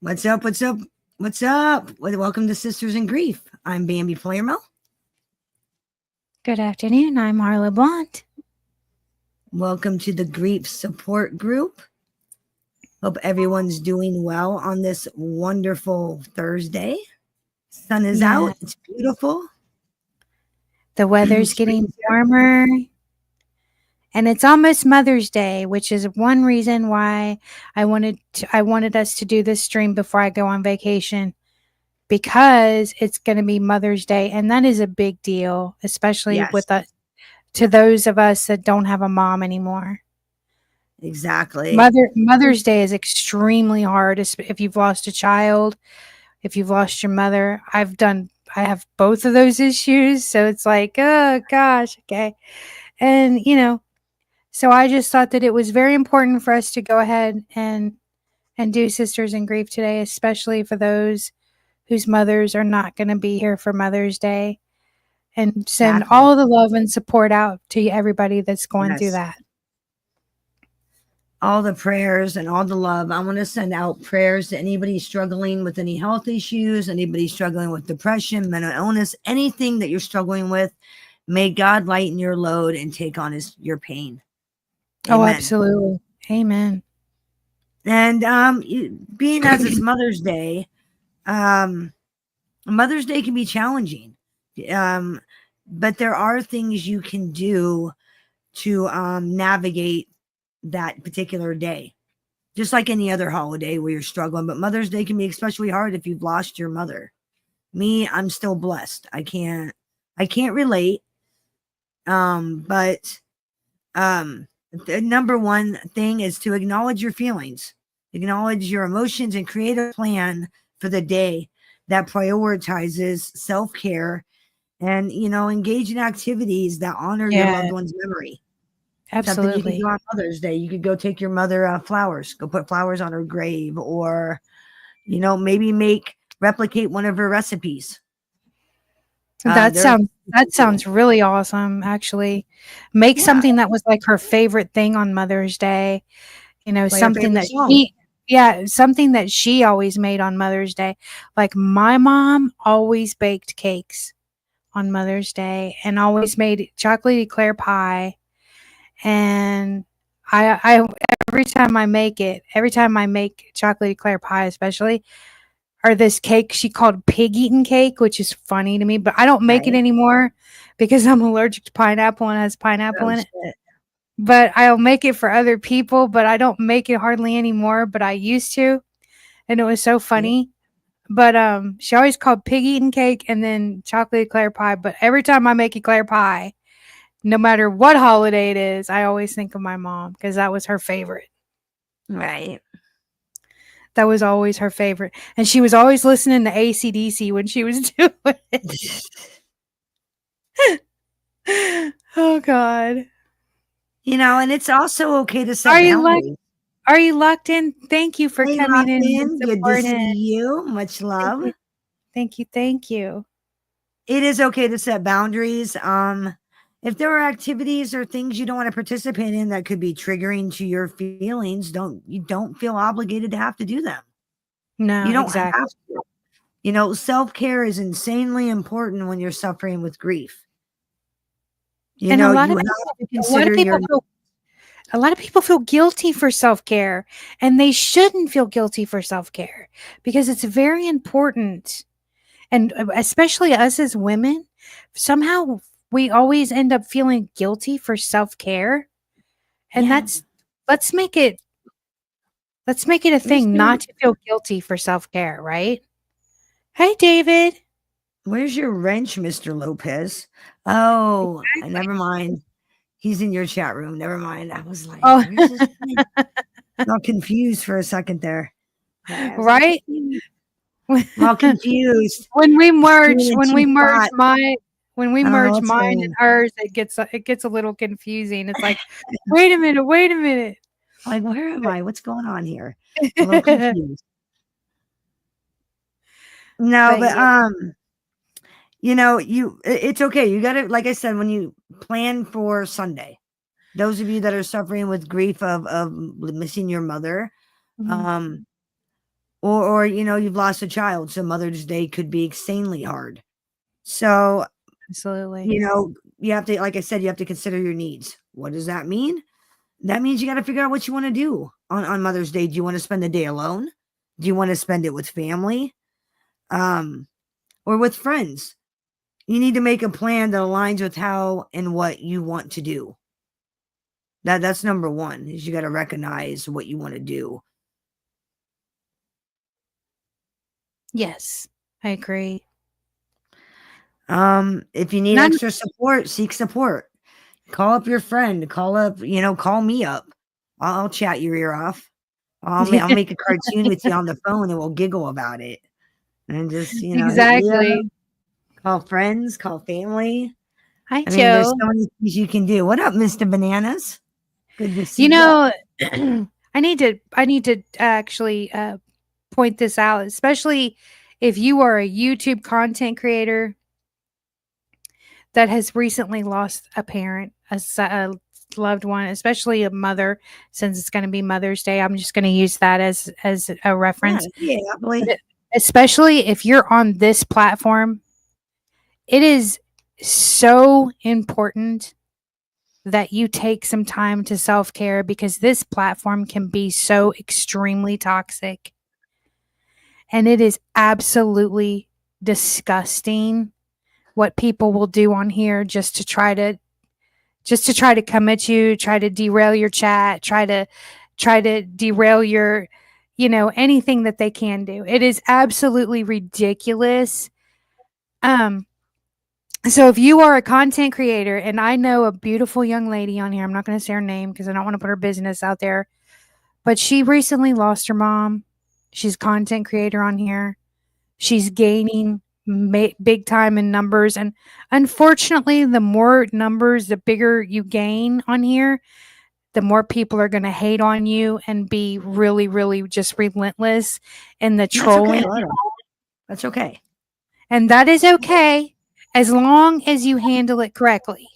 What's up? What's up? What's up? Welcome to Sisters in Grief. I'm Bambi Flairmel. Good afternoon. I'm Marla Blunt. Welcome to the Grief Support Group. Hope everyone's doing well on this wonderful Thursday. Sun is out. It's beautiful. The weather's getting warmer. And it's almost Mother's Day, which is one reason why I wanted us to do this stream before I go on vacation, because it's going to be Mother's Day, and that is a big deal, especially with us, to those of us that don't have a mom anymore. Exactly. Mother's Day is extremely hard if you've lost a child, if you've lost your mother. I have both of those issues, so it's like, oh gosh, okay. And so I just thought that it was very important for us to go ahead and do Sisters in Grief today, especially for those whose mothers are not going to be here for Mother's Day, and send all the love and support out to everybody that's going through that. All the prayers and all the love. I want to send out prayers to anybody struggling with any health issues, anybody struggling with depression, mental illness, anything that you're struggling with. May God lighten your load and take on your pain. Amen. Oh, absolutely. Amen. And being as it's Mother's Day, Mother's Day can be challenging. But there are things you can do to navigate that particular day, just like any other holiday where you're struggling. But Mother's Day can be especially hard if you've lost your mother. Me, I'm still blessed. I can't relate. But the number one thing is to acknowledge your feelings, acknowledge your emotions, and create a plan for the day that prioritizes self-care and, engage in activities that honor your loved one's memory. Absolutely. Something you can do on Mother's Day. You could go take your mother flowers, go put flowers on her grave, or, maybe replicate one of her recipes. That sounds really awesome, actually. Make something that was like her favorite thing on Mother's Day. Something that she always made on Mother's Day. Like my mom always baked cakes on Mother's Day and always made chocolate eclair pie. And I every time I make chocolate eclair pie, especially, or this cake she called pig eating cake, which is funny to me, but I don't make it anymore because I'm allergic to pineapple and it has pineapple in it. But I'll make it for other people, but I don't make it hardly anymore, but I used to. And it was so funny. But she always called pig eating cake and then chocolate eclair pie. But every time I make eclair pie, no matter what holiday it is, I always think of my mom because that was her favorite. Right. That was always her favorite. And she was always listening to AC/DC when she was doing it. Oh, God. And it's also okay to set boundaries. Are you locked in? Thank you for coming in. Good to see you. Much love. Thank you. Thank you. It is okay to set boundaries. If there are activities or things you don't want to participate in that could be triggering to your feelings, you don't feel obligated to have to do them. No, you don't exactly. have to. Self-care is insanely important when you're suffering with grief. A lot of people feel guilty for self-care, and they shouldn't feel guilty for self-care because it's very important. And especially us as women, somehow we always end up feeling guilty for self-care. And let's make it a thing not to feel guilty for self-care, right? Hey, David. Where's your wrench, Mr. Lopez? Oh, never mind. He's in your chat room. Never mind. I was like, where's this thing? Got confused for a second there. Right? All confused. When we merge mine and hers, it gets a little confusing. It's like, wait a minute. Like, where am I? What's going on here? A little confused. No, but it's okay. You got to, like I said, when you plan for Sunday, those of you that are suffering with grief of missing your mother, or you've lost a child, so Mother's Day could be insanely hard. So absolutely, you have to, like I said, you have to consider your needs. What does that mean? That means you got to figure out what you want to do on Mother's Day. Do you want to spend the day alone? Do you want to spend it with family? Or with friends? You need to make a plan that aligns with how and what you want to do. That's number one, is you got to recognize what you want to do. Yes, I agree. If you need extra support, seek support. Call up your friend. Call me up. I'll chat your ear off. I'll make a cartoon with you on the phone and we'll giggle about it. And just, exactly. Call friends, call family. Hi, Joe. There's so many things you can do. What up, Mr. Bananas? Good to see you. I need to actually point this out, especially if you are a YouTube content creator that has recently lost a parent, a loved one, especially a mother, since it's going to be Mother's Day. I'm just going to use that as a reference. Yeah, especially if you're on this platform, it is so important that you take some time to self-care, because this platform can be so extremely toxic. And it is absolutely disgusting what people will do on here just to try to come at you, try to derail your chat, try to derail your, anything that they can do. It is absolutely ridiculous. So if you are a content creator, and I know a beautiful young lady on here, I'm not going to say her name because I don't want to put her business out there, but she recently lost her mom. She's a content creator on here. She's gaining big time in numbers. And unfortunately, the more numbers, the bigger you gain on here, the more people are going to hate on you and be really, really just relentless in the trolling. That's okay. And that is okay, as long as you handle it correctly.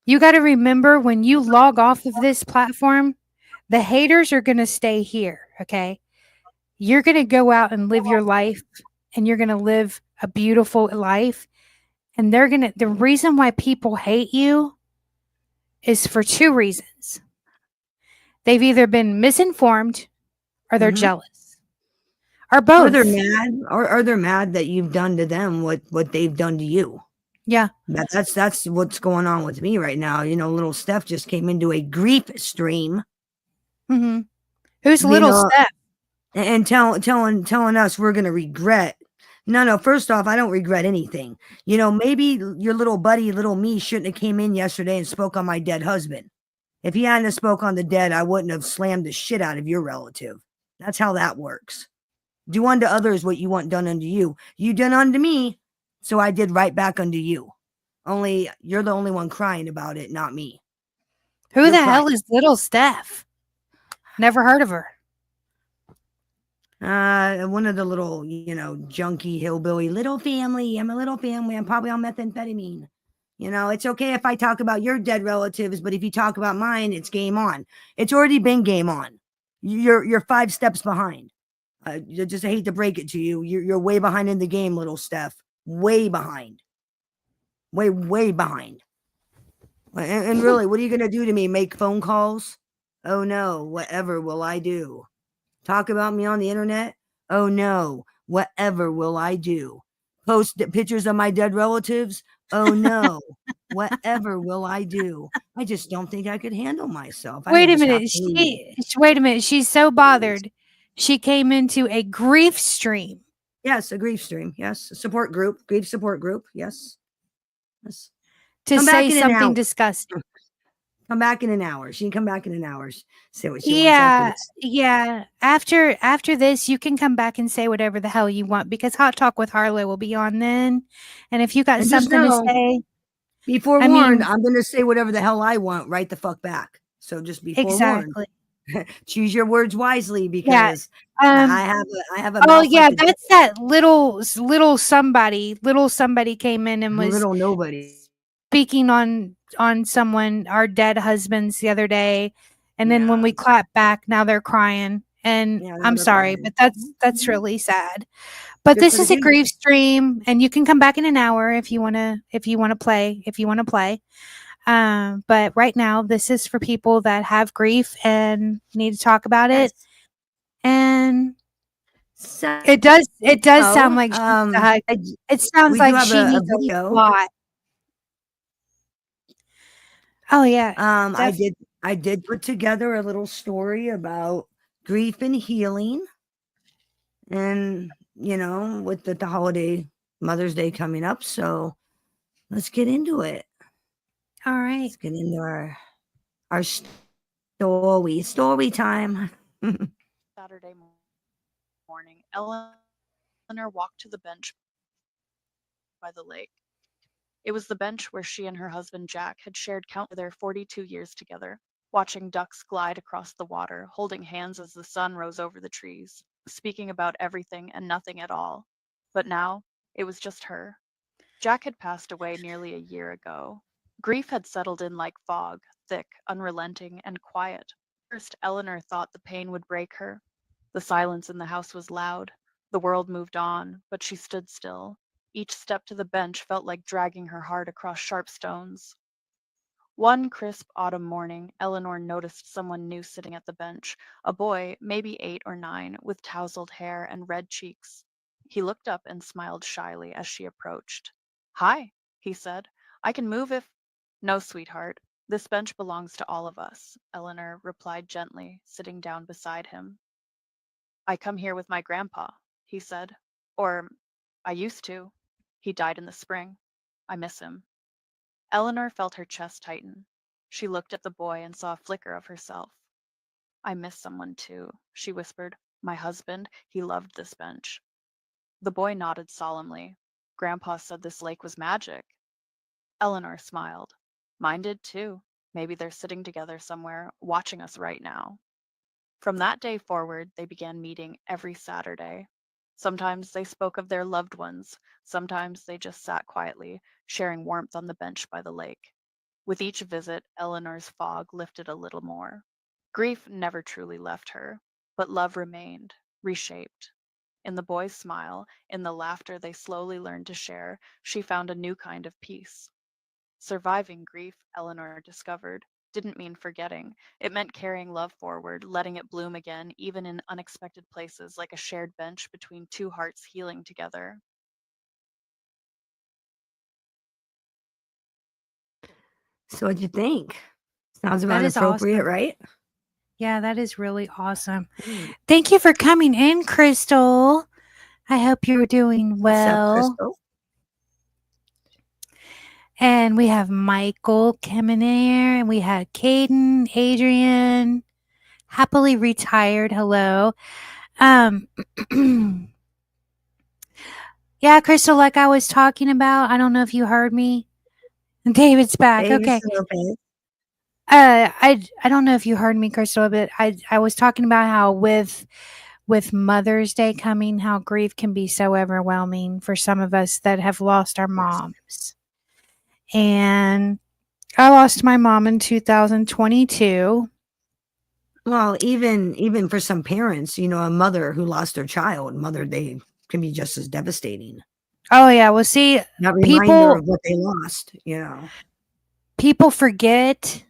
You got to remember, when you log off of this platform, the haters are going to stay here, okay? You're going to go out and live your life, and you're going to live a beautiful life. And the reason why people hate you is for two reasons. They've either been misinformed or they're jealous. Or both. Or they're mad, or they're mad that you've done to them what they've done to you. Yeah. That's what's going on with me right now. Little Steph just came into a grief stream. Mm-hmm. Who's little Steph? And telling us we're going to regret. No, first off, I don't regret anything. Maybe your little buddy, little me, shouldn't have came in yesterday and spoke on my dead husband. If he hadn't spoke on the dead, I wouldn't have slammed the shit out of your relative. That's how that works. Do unto others what you want done unto you. You done unto me, so I did right back unto you. Only you're the only one crying about it, not me. Who the hell is little Steph? Never heard of her. One of the little, junkie hillbilly little family. I'm a little family. I'm probably on methamphetamine. It's okay if I talk about your dead relatives, but if you talk about mine, it's game on. It's already been game on. You're 5 steps behind. I just hate to break it to you. You're way behind in the game, little Steph. Way behind. Way behind. And really, what are you going to do to me? Make phone calls? Oh no, whatever will I do? Talk about me on the internet? Oh no, whatever will I do? Post pictures of my dead relatives? Oh no, whatever will I do? I just don't think I could handle myself. Wait a minute. She's so bothered. She came into a grief stream. Yes, a grief stream. Yes, a support group, grief support group. Yes. To say something disgusting. Come back in an hour. She can come back in an hour. Say what she wants. Yeah. After this, you can come back and say whatever the hell you want, because Hot Talk with Harlow will be on then. And if you got something to say, be forewarned, I'm going to say whatever the hell I want right the fuck back. So just be forewarned. Exactly. Choose your words wisely, because I have a. Oh yeah, that's that little somebody. Little somebody came in and was little nobody speaking on someone, our dead husbands, the other day, and then when we clap back, now they're crying And Yeah, I'm they're sorry, fine. but that's Mhm. really sad. But Good this for the is a game. grief stream, and you can come back in an hour if you wanna play. But right now, this is for people that have grief and need to talk about it. Yes. And So, it does sound like she needs a hug. I d It sounds we do like have she a needs a video. lot. Oh, yeah. Um, I Def did I did put together a little story about grief and healing, and, with the holiday Mother's Day coming up, so let's get into it. All right. Let's get into our story time. Saturday morning, Eleanor walked to the bench by the lake. It was the bench where she and her husband Jack had shared their 42 years together, watching ducks glide across the water, holding hands as the sun rose over the trees, speaking about everything and nothing at all. But now, it was just her. Jack had passed away nearly a year ago. Grief had settled in like fog, thick, unrelenting, and quiet. First, Eleanor thought the pain would break her. The silence in the house was loud. The world moved on, but she stood still. Each step to the bench felt like dragging her heart across sharp stones. One crisp autumn morning, Eleanor noticed someone new sitting at the bench, a boy, maybe 8 or 9, with tousled hair and red cheeks. He looked up and smiled shyly as she approached. Hi, he said. I can move if. No, sweetheart. This bench belongs to all of us, Eleanor replied gently, sitting down beside him. I come here with my grandpa, he said. Or, I used to. He died in the spring. I miss him. Eleanor felt her chest tighten. She looked at the boy and saw a flicker of herself. I miss someone too, she whispered. My husband, he loved this bench. The boy nodded solemnly. Grandpa said this lake was magic. Eleanor smiled. Mine did too. Maybe they're sitting together somewhere, watching us right now. From that day forward, they began meeting every Saturday. Sometimes they spoke of their loved ones. Sometimes they just sat quietly, sharing warmth on the bench by the lake. With each visit, Eleanor's fog lifted a little more. Grief never truly left her, but love remained, reshaped. In the boy's smile, in the laughter they slowly learned to share, she found a new kind of peace. Surviving grief, Eleanor discovered, didn't mean forgetting. It meant carrying love forward, letting it bloom again, even in unexpected places like a shared bench between two hearts healing together. So what'd you think? Sounds That about is appropriate, awesome. right? Yeah, that is really awesome. Mm. Thank you for coming in, Crystal. I hope you're doing What's up, well. Crystal? And we have Michael coming in here, and we have Caden, Adrian, happily retired. Hello. Yeah, Crystal, like I was talking about, I don't know if you heard me. David's back. Hey, Okay. Mr. Lopez. I don't know if you heard me, Crystal, but I was talking about how with Mother's Day coming, how grief can be so overwhelming for some of us that have lost our moms. And I lost my mom in 2022. Well, even for some parents, a mother who lost their child, Mother Day can be just as devastating. Oh yeah, well see, That reminder of what they lost, people forget,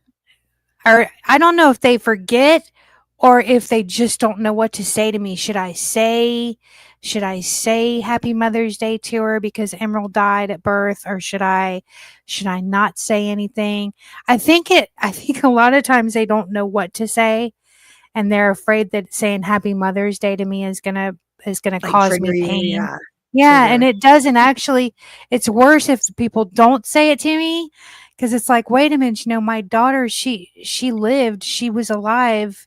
or I don't know if they forget or if they just don't know what to say to me. Should I say Happy Mother's Day to her because Emerald died at birth, or should I not say anything? I think a lot of times they don't know what to say, and they're afraid that saying Happy Mother's Day to me is gonna like cause trigger me you, pain. yeah. Yeah, Trigger. and it doesn't actually. It's worse if people don't say it to me, because it's like, wait a minute, my daughter, she lived, she was alive,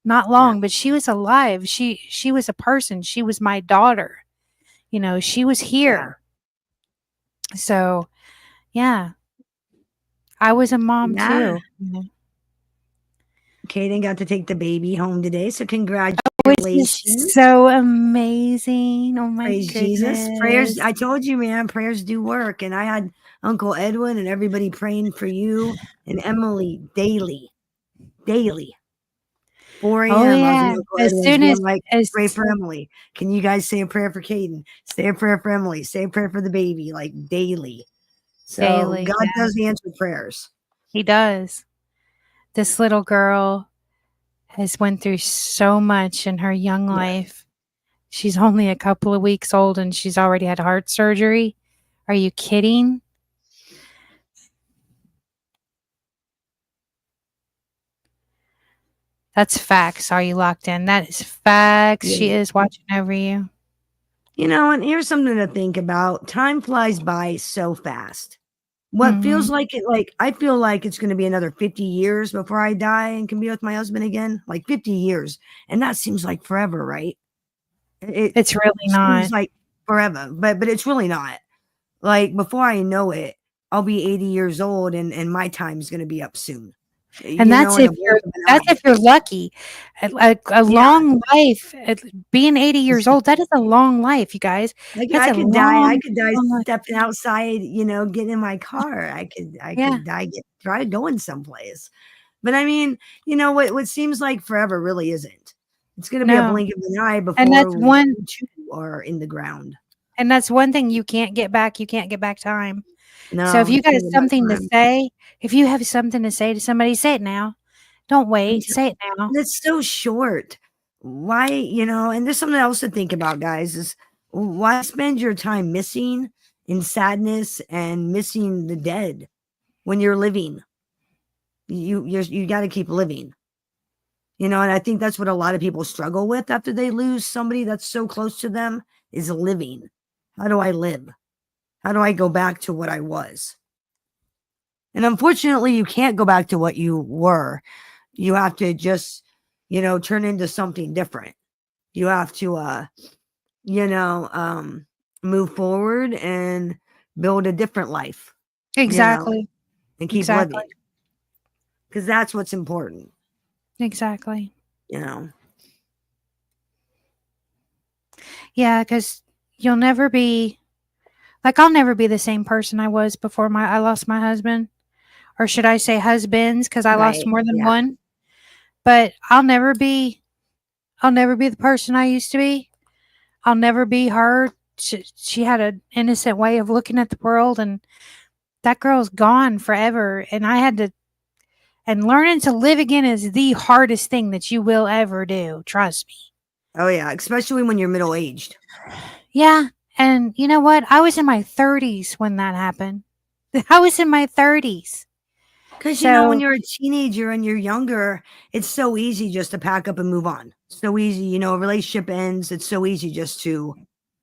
not long, but she was alive. She was a person. She was my daughter. She was here. Yeah. So, yeah, I was a mom too. Kaden got to take the baby home today, so congratulations. Which is so amazing. Oh my Praise goodness. Jesus. Prayers, I told you, man, prayers do work. And I had Uncle Edwin and everybody praying for you and Emily daily. 4 Oh a.m. I was in yeah. the car, As everyone's soon being as like, as pray for Emily. Can you guys say a prayer for Caden? Say a prayer for Emily. Say a prayer for the baby, like daily. So daily, God yeah, does answer prayers. he does. This little girl has went through so much in her young Yeah. life. She's only a couple of weeks old and she's already had heart surgery. Are you kidding? That's facts. Are you locked in? That is facts. She Yeah. is watching over you. You know, and here's something to think about. Time flies by so fast. What feels Mhm. like it, like I feel like it's going to be another 50 years before I die and can be with my husband again. Like 50 years. And that seems like forever, right? It It's really seems not. like forever, but it's really not. Like before I know it, I'll be 80 years old and my time's going to be up soon. And You know, in a blink of an that's eye. if you're lucky. A Yeah. long life, being 80 years old, that is a long life, you guys. Like That's I a could die. I long, could die long life. stepping outside, you know, getting in my car. I Yeah. could die try going someplace. But I mean, you know what seems like forever really isn't. It's gonna be a No. blink of an eye And before that's we one too are in the ground. and that's one thing you can't get back. You can't get back time. So if No, you got can't get back something to time. say, if you have something to say to somebody, say it now. Don't wait. Say it now. And it's so short. Why, you know, and there's something else to think about, guys, is why spend your time missing in sadness and missing the dead when you're living? You got to keep living. You know, and I think that's what a lot of people struggle with after they lose somebody that's so close to them is living. How do I live? How do I go back to what I was? And unfortunately, you can't go back to what you were. You have to just, you know, turn into something different. You have to you know, move forward and build a different life, you know, Exactly. and keep Exactly. living. Because that's what's important, Exactly. you know. Yeah, because you'll never be like I'll never be the same person I was before I lost my husband. Or should I say husbands, because I lost Right. more than Yeah. one. But I'll never be the person I used to be. I'll never be her. She had an innocent way of looking at the world, and that girl's gone forever. And learning to live again is the hardest thing that you will ever do. Trust me. Oh yeah, especially when you're middle aged. Yeah. And you know what? I was in my 30s when that happened. I was in my 30s. Because you know, when So, you're a teenager and you're younger, it's so easy just to pack up and move on. So easy, you know, a relationship ends. It's so easy just to,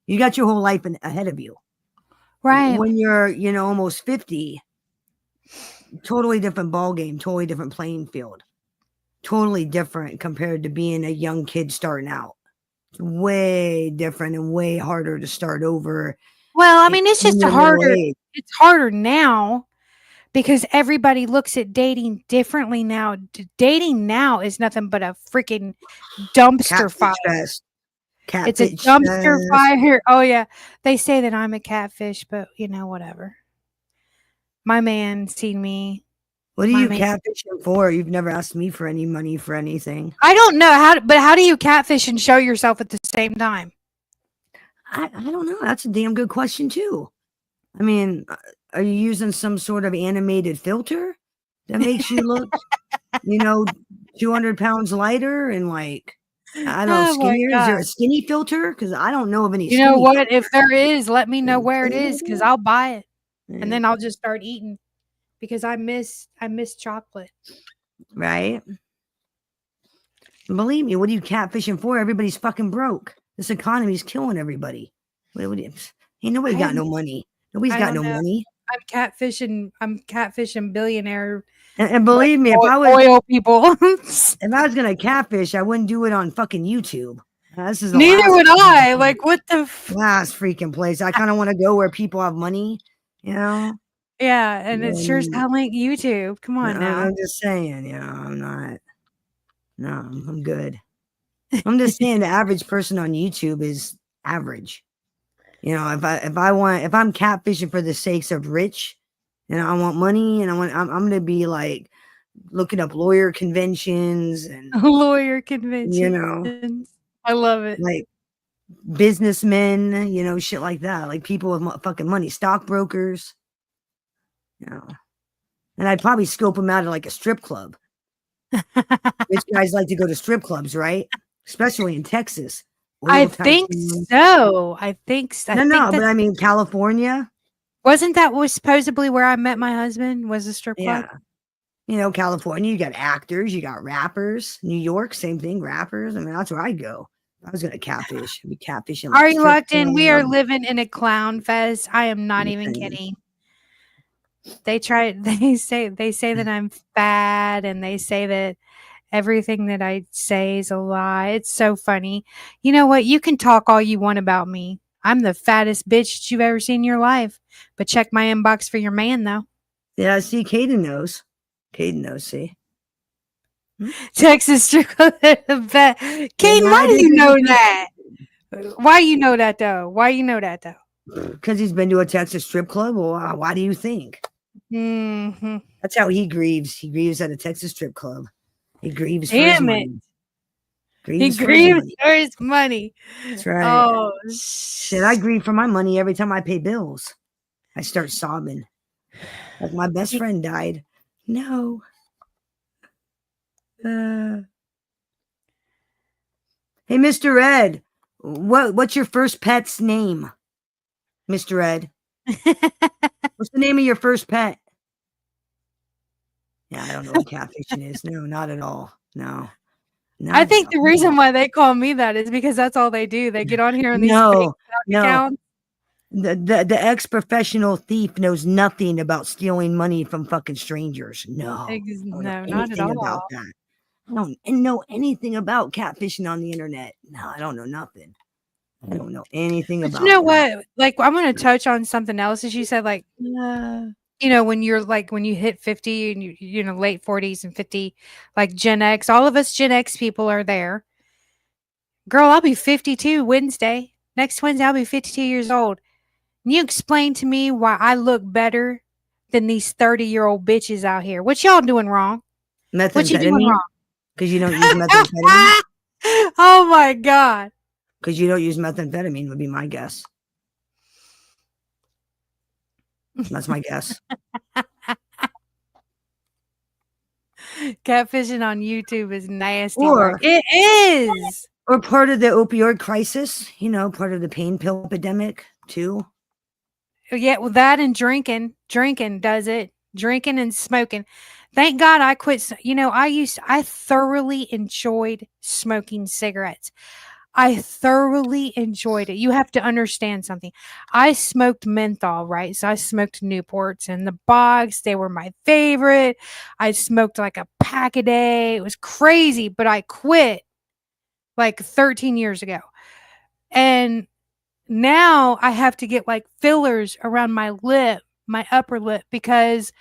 you got your whole life ahead of you. right. When you're, you know, almost 50, totally different ball game, totally different playing field, totally different compared to being a young kid starting out. It's way different and way harder to start over Well, I mean, it's when just you're middle harder. age. It's harder now because everybody looks at dating differently now. Dating now is nothing but a freaking dumpster fire. Catfish fest. It's a Catfish dumpster fest. fire. Oh yeah. They say that I'm a catfish, but whatever. My man seen me. What are My you man. catfishing for? You've never asked me for any money for anything. I don't know but how do you catfish and show yourself at the same time? I don't know. That's a damn good question too. I mean, are you using some sort of animated filter that makes you look, you know, 200 pounds lighter and like, I don't know, Oh my skinnier? Is there god. a skinny filter? Because I don't know of any You know skinny what? If there is, let me know where it is because filters. I'll buy it. And Yeah, then I'll just start eating because I miss chocolate. right? Believe me, what are you catfishing for? Everybody's fucking broke. This economy's killing everybody. What do you, ain't nobody got no money. Nobody's I got don't no know. money. I'm catfishing billionaire And like believe me, oil people. if I was gonna catfish, I wouldn't do it on fucking YouTube. This is the Neither would I. Like what the last freaking place. I kind of want to go where people have money, you know. yeah, and it sure as And, hell ain't YouTube. Come on now. I'm just saying, you know, I'm not. No, I'm good. I'm just saying the average person on YouTube is average. You know, if I'm catfishing for the sakes of rich and I want money and I'm gonna be like looking up lawyer conventions and Lawyer you know, conventions. I love it. like businessmen, you know, shit like that, like people with fucking money, stockbrokers, you know. And I'd probably scope them out at like a strip club. Rich guys like to go to strip clubs, right? Especially in Texas. I think so. I think so. No, but I mean California. Wasn't that was supposedly where I met my husband? Was a strip club? Yeah. You know, California, you got actors, you got rappers. New York, same thing, rappers. I mean, that's where I'd go. I was gonna catfish. I'd be catfishing. Are you locked in? We are living in a clown fest. I am not even kidding. They say that I'm fat, and they say that everything that I say is a lie. It's so funny. You know what? You can talk all you want about me. I'm the fattest bitch that you've ever seen in your life. But check my inbox for your man, though. Yeah, see, Caden knows. See. Texas strip club. Caden, why do you know that? Why you know that, though? Because he's been to a Texas strip club. Well, why do you think? Mm-hmm. That's how he grieves. He grieves at a Texas strip club. He grieves. Damn it. He grieves for his money. That's right. Oh, shit. I grieve for my money every time I pay bills. I start sobbing. Like my best friend died. No. Hey, Mr. Ed, what's your first pet's name? Mr. Ed. What's the name of your first pet? Yeah, I don't know what catfishing is. No, not at all. No. I think the reason why they call me that is because that's all they do. They get on here and these fake accounts. The ex-professional thief knows nothing about stealing money from fucking strangers. No, not at all. About that. I don't know anything about catfishing on the internet. No, I don't know nothing. I don't know anything about. You know what? Like, I'm going to touch on something else. As you said, like, you know, when you hit 50 and you know, late 40s and 50, like Gen X, all of us Gen X people are there. Girl, I'll be 52 Wednesday. Next Wednesday, I'll be 52 years old. Can you explain to me why I look better than these 30-year-old bitches out here? What y'all doing wrong? What you doing wrong? Because you don't use methamphetamine? Oh my God. Because you don't use methamphetamine would be my guess. That's my guess. Catfishing on YouTube is nasty. It is. Or part of the opioid crisis, you know, part of the pain pill epidemic too. Yeah, well, that and drinking does it. Drinking and smoking. Thank God I quit. You know, I thoroughly enjoyed smoking cigarettes. I thoroughly enjoyed it. You have to understand something. I smoked menthol, right? So I smoked Newports and the Bogs. They were my favorite. I smoked like a pack a day. It was crazy, but I quit like 13 years ago. And now I have to get like fillers around my lip, my upper lip, because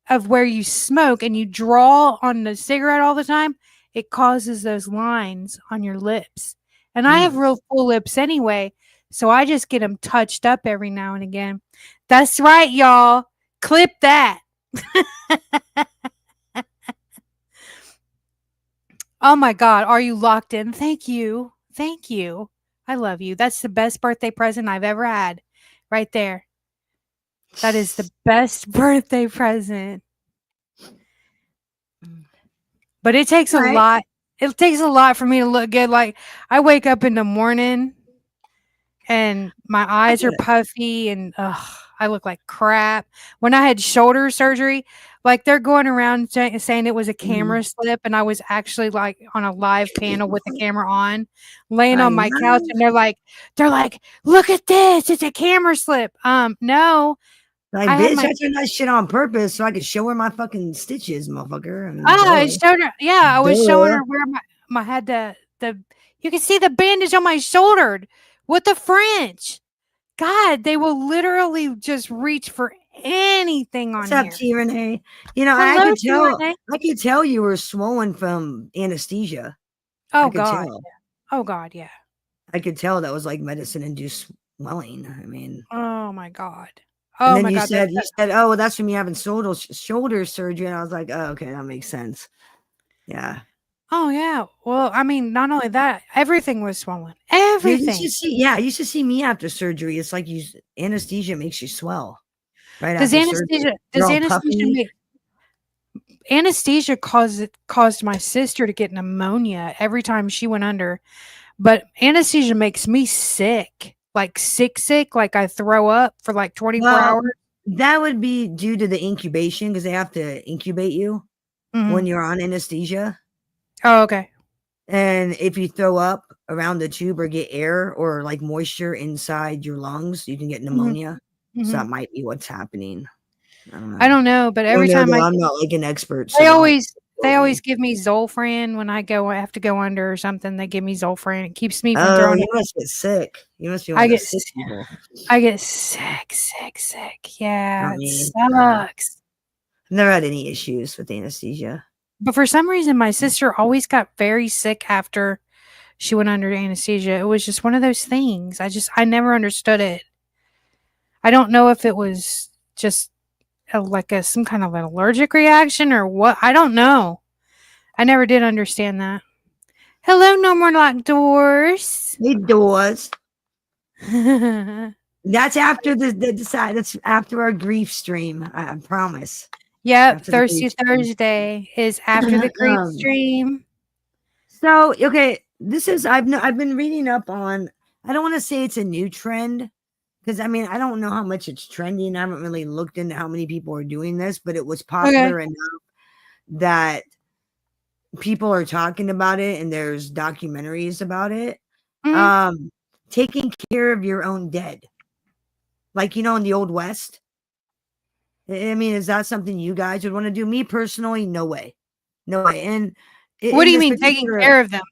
of where you smoke and you draw on the cigarette all the time. It causes those lines on your lips. And I have real full lips anyway, so I just get them touched up every now and again. That's right, y'all. Clip that. Oh my God, are you locked in? Thank you. Thank you. I love you. That's the best birthday present I've ever had. Right there. That is the best birthday present. But it takes a lot. It takes a lot for me to look good. Like, I wake up in the morning and my eyes are puffy and I look like crap. When I had shoulder surgery, like they're going around saying it was a camera slip, and I was actually like on a live panel with the camera on, laying on my couch, and they're like, look at this, it's a camera slip. No. Like, bitch, I turned that shit on purpose so I could show her my fucking stitches, motherfucker. I mean, I showed her. Yeah, I was showing her where my had the you can see the bandage on my shoulder with the French. God, they will literally just reach for anything on here. What's up, T. Renee? You know, I could tell you were swollen from anesthesia. Oh God. Oh God, yeah. I could tell that was like medicine-induced swelling. I mean, oh my God. And Oh then my you God. said, oh, well, that's from me having shoulder surgery. And I was like, oh, okay, that makes sense. Yeah. Oh yeah. Well, I mean, not only that, everything was swollen. Dude, Everything. you should see me after surgery. It's like anesthesia makes you swell right Does after surgery. You're all puffy. Anesthesia caused my sister to get pneumonia every time she went under. But anesthesia makes me sick. Like sick, like I throw up for like 24 hours. That would be due to the incubation because they have to incubate you when you're on anesthesia. Oh, okay. And if you throw up around the tube or get air or like moisture inside your lungs, you can get pneumonia. So that might be what's happening. I don't know, but every time I'm not like an expert. So they always give me Zolfran when I have to go under or something. They give me Zolfran. It keeps me from throwing. You must get sick. You must be I get sick people. I get sick. Yeah, it sucks. I've never had any issues with anesthesia. But for some reason, my sister always got very sick after she went under anesthesia. It was just one of those things. I never understood it. I don't know if it was just some kind of an allergic reaction or what. I don't know. I never did understand that. Hello, No More Locked Doors. Hey, doors. That's after that's after our grief stream. I promise. Yep, Thirsty Thursday is after the grief stream. So, okay, I've been reading up on, I don't want to say it's a new trend because I mean, I don't know how much it's trending. I haven't really looked into how many people are doing this, but it was popular enough that people are talking about it and there's documentaries about it. Taking care of your own dead. Like, in the Old West. I mean, is that something you guys would want to do? Me personally, no way. No way. And what do you mean taking care of them?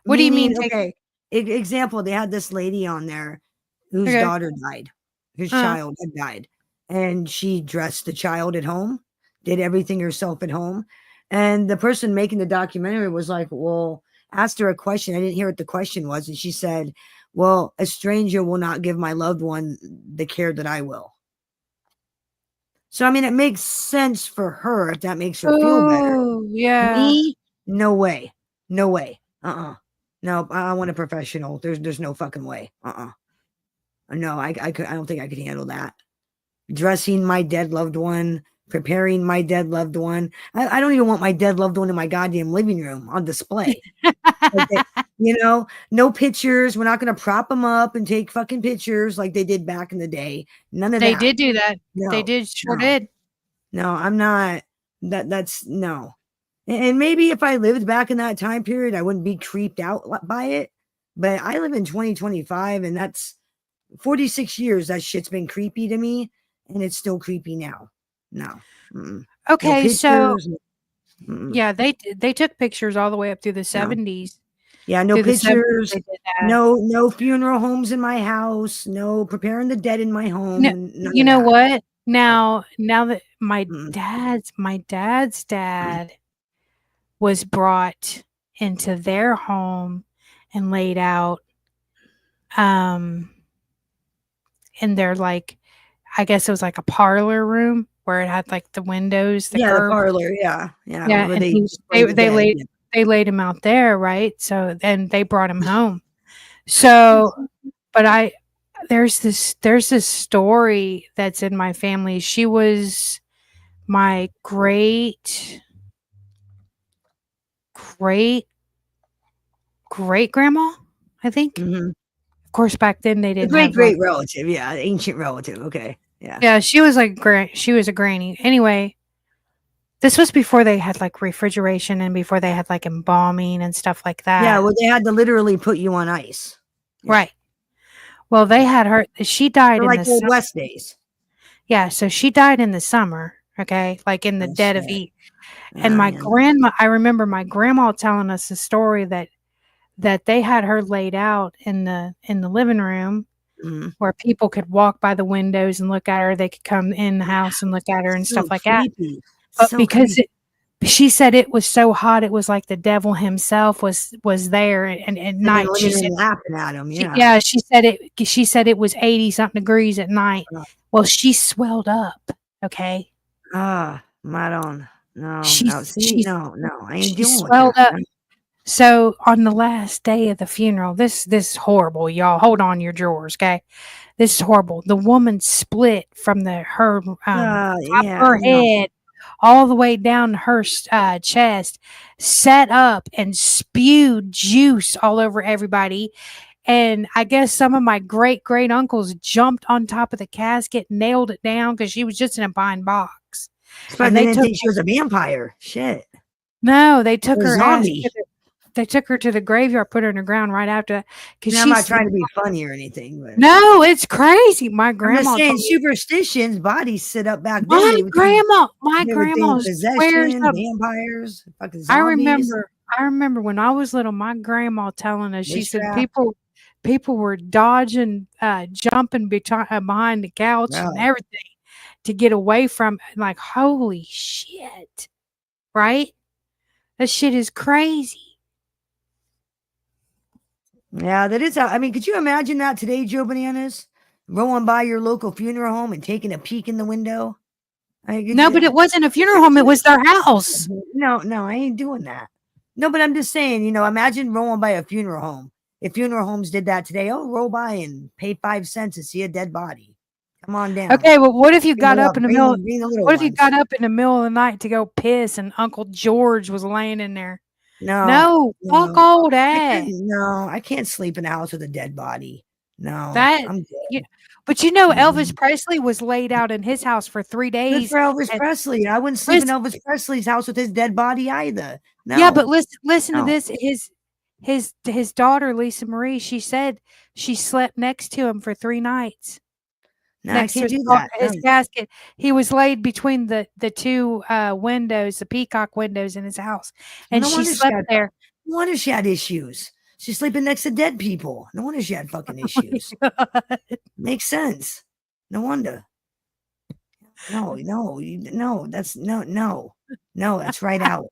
What do you mean? Okay. Example, they had this lady on there whose daughter died, whose child had died. And she dressed the child at home, did everything herself at home. And the person making the documentary was like, well, asked her a question. I didn't hear what the question was. And she said, well, a stranger will not give my loved one the care that I will. So, I mean, it makes sense for her if that makes her feel better. Yeah. Me, no way. No way. No, I want a professional. There's no fucking way. No, I don't think I could handle that. Dressing my dead loved one, preparing my dead loved one. I don't even want my dead loved one in my goddamn living room on display. No pictures. We're not going to prop them up and take fucking pictures like they did back in the day. None of that. They did do that. No, they did. Sure did. No, I'm not. That's no. And maybe if I lived back in that time period, I wouldn't be creeped out by it. But I live in 2025 and that's 46 years. That shit's been creepy to me and it's still creepy now. No. Okay. So yeah, they took pictures all the way up through the 70s. Yeah, no pictures, no funeral homes in my house, no preparing the dead in my home. You know what? Now that my dad's dad was brought into their home and laid out in their, like, I guess it was like a parlor room where it had like the windows. The parlor. Yeah. They laid him out there, right? So then they brought him home. So, but there's this story that's in my family. She was my great grandma, I think. Of course, back then they didn't have great relative. Yeah, ancient relative. Okay. Yeah, she was a granny. Anyway, this was before they had like refrigeration and before they had like embalming and stuff like that. Yeah, well, they had to literally put you on ice. Yeah. Right. Well, they had her. She died in the Old West days. Yeah, so she died in the summer. Okay, like in the dead of heat. And my grandma, I remember my grandma telling us a story that they had her laid out in the living room. Where people could walk by the windows and look at her. They could come in the house and look at her and stuff like that. But She said it was so hot, it was like the devil himself was there, and at night, she said, laughing at him, yeah. Yeah, she said it was 80-something degrees at night. Well, she swelled up, okay? Right on. No, She I ain't dealing with swelled that. up. So, on the last day of the funeral, this is horrible, y'all. Hold on your drawers, okay? This is horrible. The woman split from her top of her head all the way down her chest, sat up and spewed juice all over everybody. And I guess some of my great uncles jumped on top of the casket, nailed it down because she was just in a pine box. And they didn't think she was a vampire. Shit. No, they took her ass. They took her to the graveyard, put her in the ground right after that. Because I'm not trying to be funny or anything. But no, it's crazy. My grandma. I'm saying superstitions, bodies sit up back then. My grandma swears up. Vampires, fucking zombies. I remember when I was little, my grandma telling us, she said people were dodging, jumping behind the couch and everything to get away from it. Like, holy shit. Right? That shit is crazy. Yeah, that is. I mean, could you imagine that today, Joe Bananas? Rolling by your local funeral home and taking a peek in the window? No, but it wasn't a funeral home. It was their house. No, I ain't doing that. No, but I'm just saying, imagine rolling by a funeral home. If funeral homes did that today, roll by and pay 5 cents to see a dead body. Come on down. Okay, well, what if you got up in the middle? What if you got up in the middle of the night to go piss and Uncle George was laying in there? No, fuck all that. No, I can't sleep in a house with a dead body. No, I'm good. But Elvis Presley was laid out in his house for 3 days. Good for Elvis Presley. I wouldn't sleep in Elvis Presley's house with his dead body either. No. Yeah, but listen to this. His daughter Lisa Marie, she said she slept next to him for 3 nights. No, I can't do that. His casket. He was laid between the two windows, the peacock windows in his house, and she slept there. No wonder she had issues. She's sleeping next to dead people. No wonder she had fucking issues. Makes sense. No wonder. No, that's that's right out.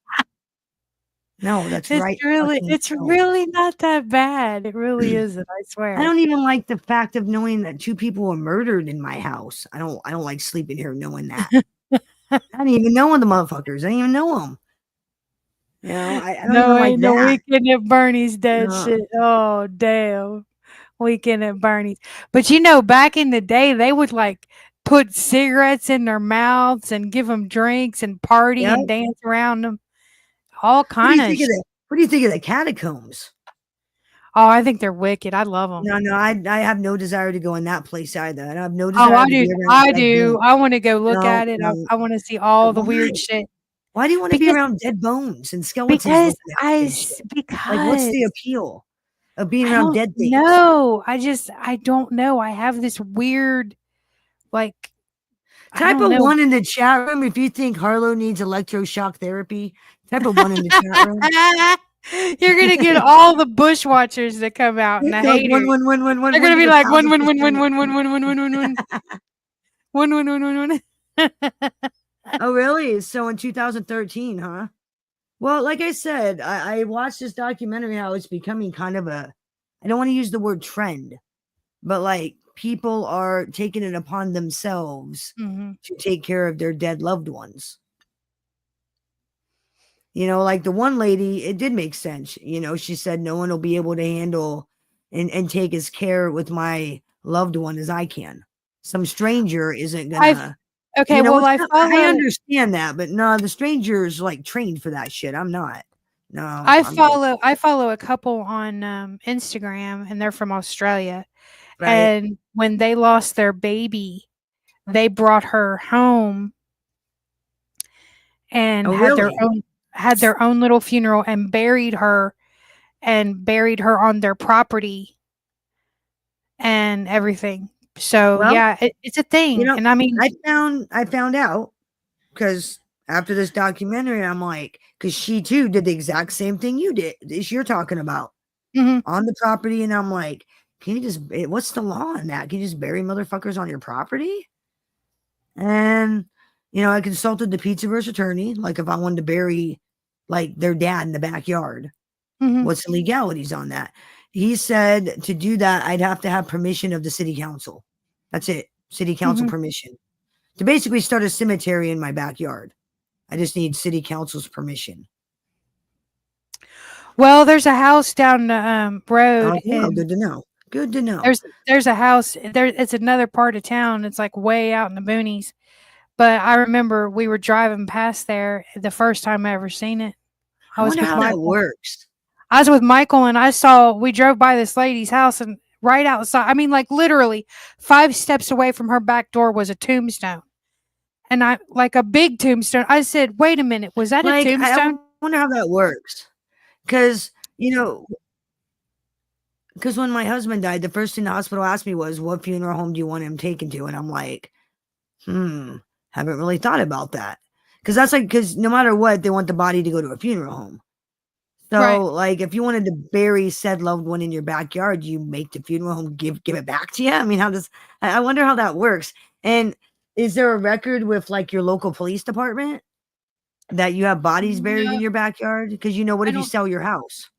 No, that's right. It's really not that bad. It really isn't. I swear. I don't even like the fact of knowing that 2 people were murdered in my house. I don't like sleeping here knowing that. I don't even know the motherfuckers. I don't even know them. I don't even like that. Weekend at Bernie's dead shit. Oh damn, Weekend at Bernie's. But back in the day, they would put cigarettes in their mouths and give them drinks and party and dance around them. All kind of. What do you think of the catacombs? Oh, I think they're wicked. I love them. No, I have no desire to go in that place either. I have no desire. I do. I want to go look at it. I want to see all the weird shit. Why do you want to be around dead bones and skeletons? Because what's the appeal of being around dead things? No, I don't know. I have this weird, type of one in the chat room. If you think Harlow needs electroshock therapy, type of one in the chat room. You're gonna get all the bushwatchers that come out and the haters. They're gonna be like one. Oh, really? So in 2013, huh? Well, like I said, I watched this documentary how it's becoming kind of I don't want to use the word trend, but people are taking it upon themselves to take care of their dead loved ones. The one lady, it did make sense. She said no one will be able to handle and take as care with my loved one as I can. Some stranger isn't gonna. Okay, I understand that, but no, the stranger's trained for that shit. I'm not. No, I follow a couple on Instagram, and they're from Australia. Right. And when they lost their baby, they brought her home and had their own little funeral and buried her on their property and everything. So it's a thing. And I mean, I found out because after this documentary, I'm because she too did the exact same thing you did. This you're talking about on the property, and I'm can you just? What's the law on that? Can you just bury motherfuckers on your property? And I consulted the Pizzaverse attorney, like if I wanted to bury like their dad in the backyard. What's the legalities on that? He said to do that, I'd have to have permission of the city council. That's it. City council permission to basically start a cemetery in my backyard. I just need city council's permission. Well, there's a house down the road. Oh, good to know. Good to know. There's a house there. It's another part of town. It's like way out in the boonies. But I remember we were driving past there the first time I ever seen it. I wonder how that works. I was with Michael and we drove by this lady's house, and right outside, I mean, like literally 5 steps away from her back door was a tombstone. And like a big tombstone. I said, wait a minute, was that a tombstone? I wonder how that works. Because when my husband died, the first thing the hospital asked me was, what funeral home do you want him taken to? And I'm like, haven't really thought about that. Because no matter what, they want the body to go to a funeral home. So, like, if you wanted to bury said loved one in your backyard, you make the funeral home give it back to you? I mean, I wonder how that works. And is there a record with, like, your local police department that you have bodies buried in your backyard? Because, what if you sell your house?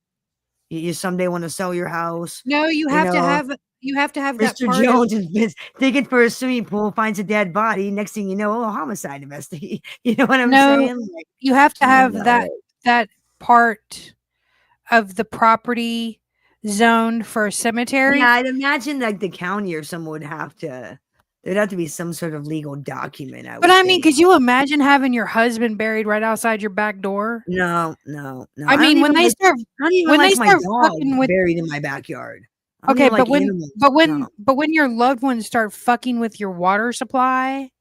You someday want to sell your house? No, you have to have that. Mr. Jones is digging for a swimming pool, finds a dead body. Next thing you know, homicide investigation. You know what I'm saying? Like, you have to have that part of the property zoned for a cemetery. Yeah, I'd imagine like the county or someone would have to. There'd have to be some sort of legal document. I mean, could you imagine having your husband buried right outside your back door? No. I mean, when they start fucking with buried in my backyard. Okay, but when your loved ones start fucking with your water supply,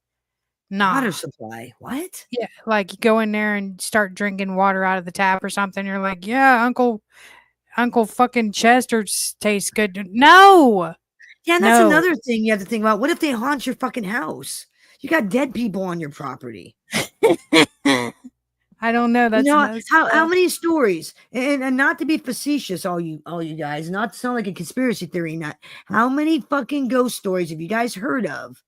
water supply, what? Yeah, like you go in there and start drinking water out of the tap or something. You're like, yeah, Uncle fucking Chester tastes good. No. Yeah, and that's another thing you have to think about. What if they haunt your fucking house? You got dead people on your property. I don't know. That's how many stories, and not to be facetious, all you guys, not to sound like a conspiracy theory. Not how many fucking ghost stories have you guys heard of?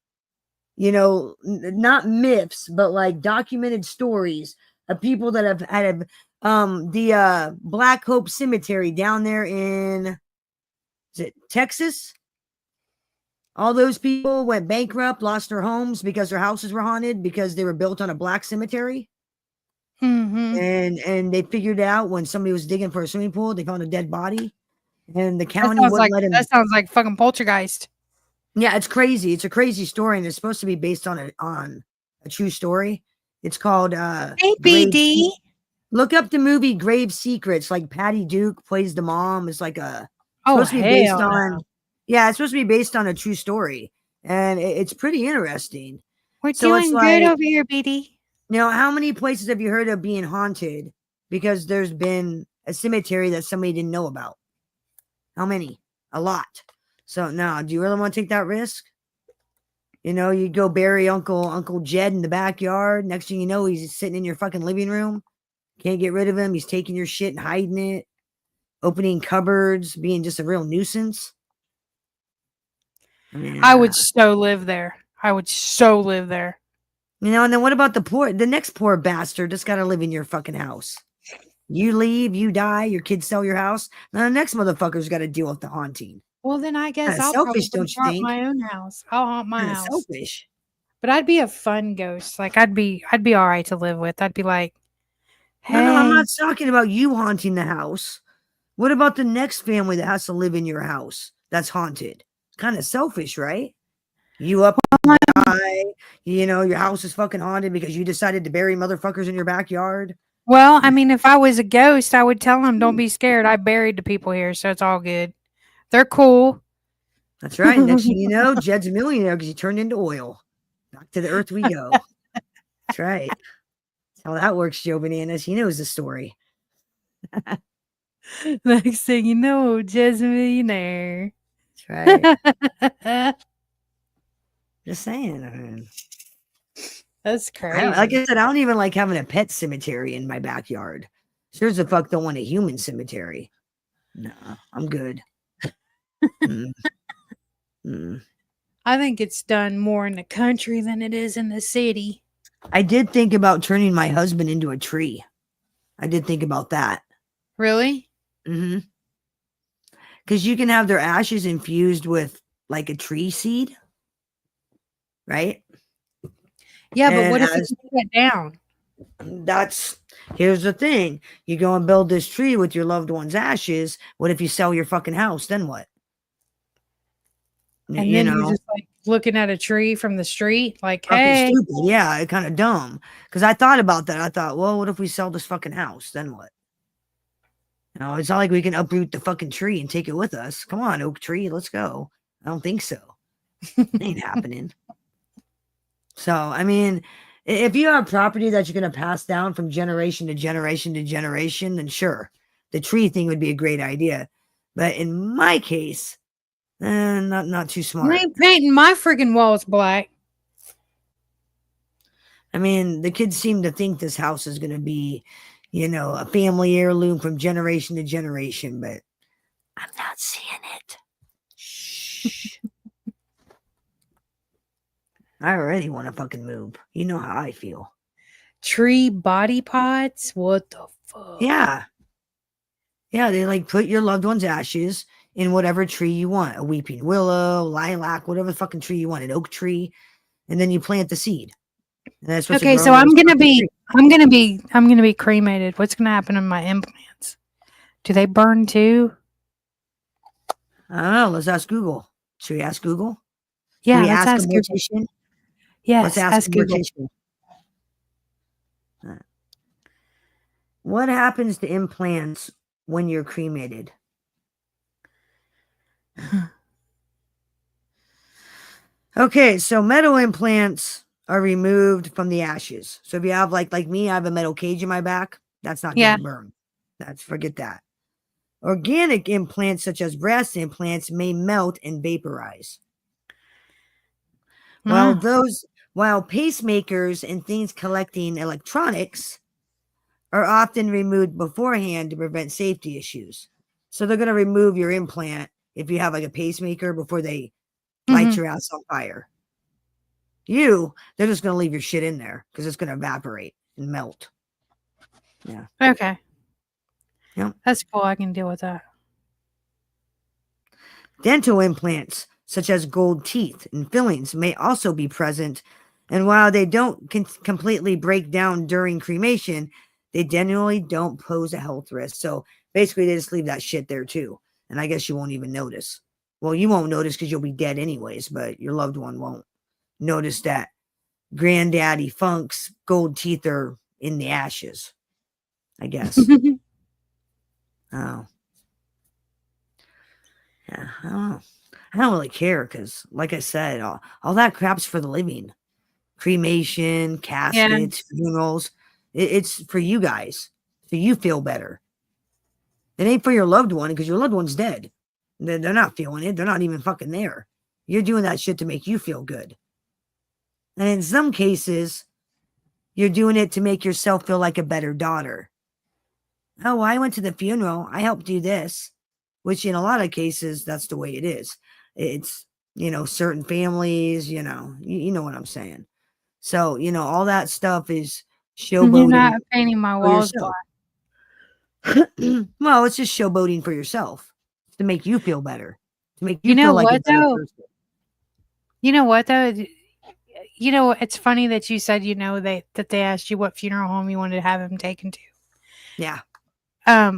Not myths, but like documented stories of people that have had the Black Hope Cemetery down there in, is it Texas? All those people went bankrupt, lost their homes because their houses were haunted because they were built on a black cemetery. And they figured out when somebody was digging for a swimming pool, they found a dead body, and the county wouldn't let him. That sounds like fucking Poltergeist. Yeah, it's crazy. It's a crazy story, and it's supposed to be based on a true story. It's called ABD. Look up the movie Grave Secrets. Like Patty Duke plays the mom. It's like it's supposed to be based on a true story, and it's pretty interesting. We're doing good over here, BD. Now, how many places have you heard of being haunted because there's been a cemetery that somebody didn't know about? How many? A lot. So now, do you really want to take that risk? You go bury Uncle Jed in the backyard. Next thing you know, he's sitting in your fucking living room. Can't get rid of him. He's taking your shit and hiding it, opening cupboards, being just a real nuisance. I would so live there. And then what about the next poor bastard that's got to live in your fucking house? You leave, you die, your kids sell your house. Now the next motherfucker's got to deal with the haunting. Well, then I guess I'll selfish, don't you think? My own house. I'll haunt my house. Selfish. But I'd be a fun ghost. Like I'd be all right to live with. I'd be like, hey. No, I'm not talking about you haunting the house. What about the next family that has to live in your house that's haunted? It's kind of selfish, right? You up die, your house is fucking haunted because you decided to bury motherfuckers in your backyard. Well, I mean, if I was a ghost, I would tell them, don't be scared. I buried the people here, so it's all good. They're cool. That's right. Next thing you know, Jed's a millionaire because he turned into oil. Back to the earth we go. That's right. That's how that works, Joe Bananas. He knows the story. Next thing you know, Jed's a millionaire. That's right. Just saying. I mean, that's crazy. Like I said, I don't even like having a pet cemetery in my backyard. Sure as the fuck don't want a human cemetery. No, I'm good. I think it's done more in the country than it is in the city. I did think about turning my husband into a tree. I did think about that. Really? Mm-hmm. Because you can have their ashes infused with like a tree seed, right? Yeah, but what if you put that down? Here's the thing. You go and build this tree with your loved one's ashes. What if you sell your fucking house? Then what? And then you're just like looking at a tree from the street, like, hey. Stupid. Yeah, kind of dumb. Because I thought about that. I thought, well, what if we sell this fucking house? Then what? It's not like we can uproot the fucking tree and take it with us. Come on, oak tree, let's go. I don't think so. It ain't happening. So, I mean, if you have property that you're going to pass down from generation to generation to generation, then sure, the tree thing would be a great idea. But in my case, not too smart. I ain't painting my freaking walls black. I mean, the kids seem to think this house is going to be, a family heirloom from generation to generation, but I'm not seeing it. Shh. I already want to fucking move. You know how I feel. Tree body pots? What the fuck? Yeah. Yeah, they like put your loved one's ashes in whatever tree you want. A weeping willow, lilac, whatever fucking tree you want, an oak tree, and then you plant the seed. Okay, so I'm gonna be cremated. What's gonna happen to my implants? Do they burn too? I don't know. Let's ask Google. Should we ask Google? Yeah, let's ask Google. Yes, let's ask Google. What happens to implants when you're cremated? Okay, so metal implants are removed from the ashes. So if you have like me, I have a metal cage in my back. That's not going to burn. Forget that. Organic implants such as breast implants may melt and vaporize. While pacemakers and things collecting electronics are often removed beforehand to prevent safety issues. So they're going to remove your implant if you have like a pacemaker before they light your ass on fire. They're just going to leave your shit in there because it's going to evaporate and melt. Yeah. Okay. Yep. That's cool. I can deal with that. Dental implants, such as gold teeth and fillings, may also be present. And while they don't completely break down during cremation, they generally don't pose a health risk. So basically, they just leave that shit there too. And I guess you won't even notice. Well, you won't notice because you'll be dead anyways, but your loved one won't notice that Granddaddy Funk's gold teeth are in the ashes, I guess. Oh. Yeah, I don't know. I don't really care because, like I said, all that crap's for the living. Cremation, caskets, funerals. It's for you guys, so you feel better. It ain't for your loved one because your loved one's dead. They're not feeling it. They're not even fucking there. You're doing that shit to make you feel good. And in some cases, you're doing it to make yourself feel like a better daughter. Oh, I went to the funeral. I helped do this. Which in a lot of cases, that's the way it is. It's, certain families, you know what I'm saying. So, all that stuff is showboating. You're not painting my walls black. Well, it's just showboating for yourself to make you feel better. To make you know feel like what, a better though? person. You know what, though? It's funny that you said, that they asked you what funeral home you wanted to have him taken to. Yeah.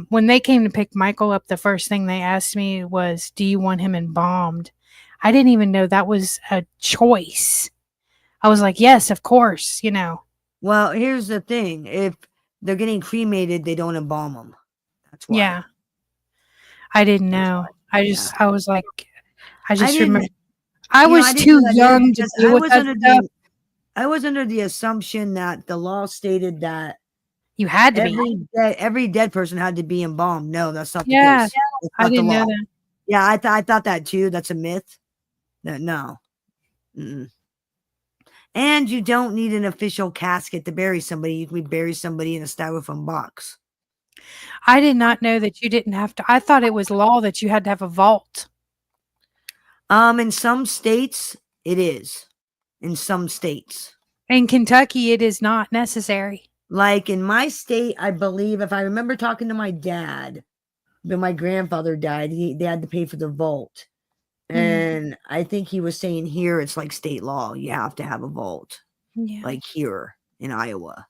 When they came to pick Michael up, the first thing they asked me was, do you want him embalmed? I didn't even know that was a choice. I was like, yes, of course, Well, here's the thing. If they're getting cremated, they don't embalm them. That's why. Yeah. I didn't know. I was like, I just remember. I was too young to deal with that stuff. I was under the assumption that the law stated that you had to be. Every dead person had to be embalmed. No, that's not the case. Yeah, I didn't know that. Yeah, I thought that too. That's a myth. No. Mm-mm. And you don't need an official casket to bury somebody. You can bury somebody in a styrofoam box. I did not know that you didn't have to. I thought it was law that you had to have a vault. In some states, it is. In some states. In Kentucky, it is not necessary. Like in my state, I believe, if I remember talking to my dad, when my grandfather died, they had to pay for the vault. And I think he was saying here it's like state law. You have to have a vault. Yeah. Like here in Iowa.